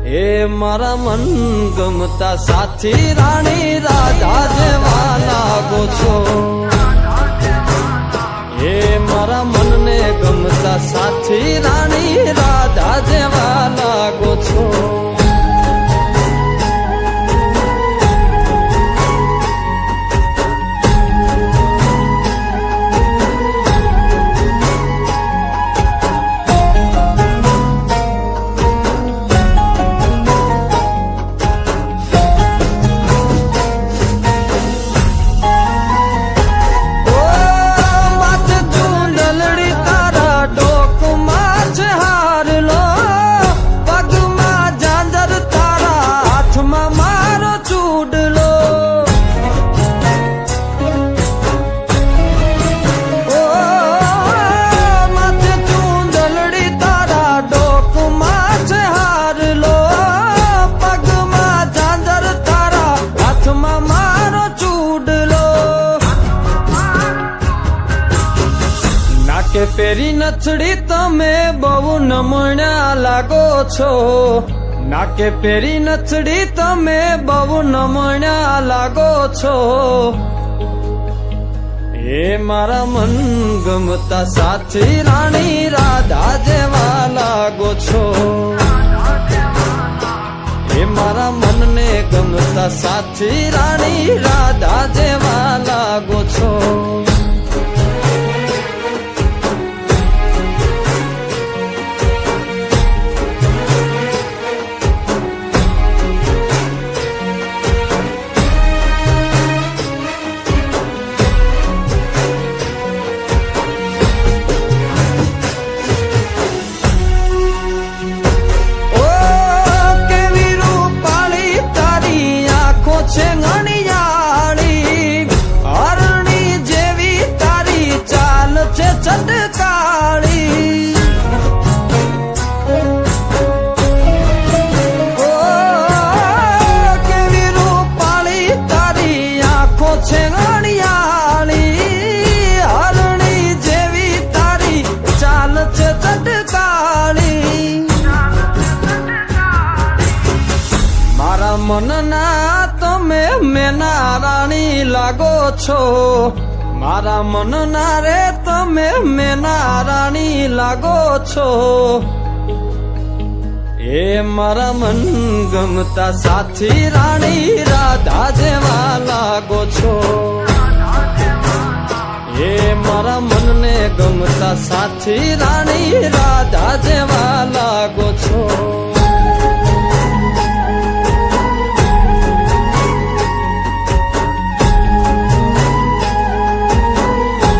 એ મારા મન ગમતા સાથી રાણી રાધા જેવા લાગો છો। એ મારા મનને ગમતા સાથી રાણી રાધા જેવા લાગો છો। નાકે પેરી નથડી તમે બહુ નમણ્યા લાગો છો। નાકે પેરી નથડી તમે બહુ નમણ્યા લાગો છો। એ મારા મન ગમતા સાથી રાણી રાધા જેવા લાગો છો। એ મારા મનને ગમતા સાથી રાણી રાધા જેવા લાગો છો। મનના તમે મેના રાણી લાગો છો। મારા મનના રે તમે મેના રાણી લાગો છો। એ મારા મન ગમતા સાથી રાણી રાધા જેવા લાગો છો। એ મારા મનને ગમતા સાથી રાણી રાધા જેવા લાગો છો।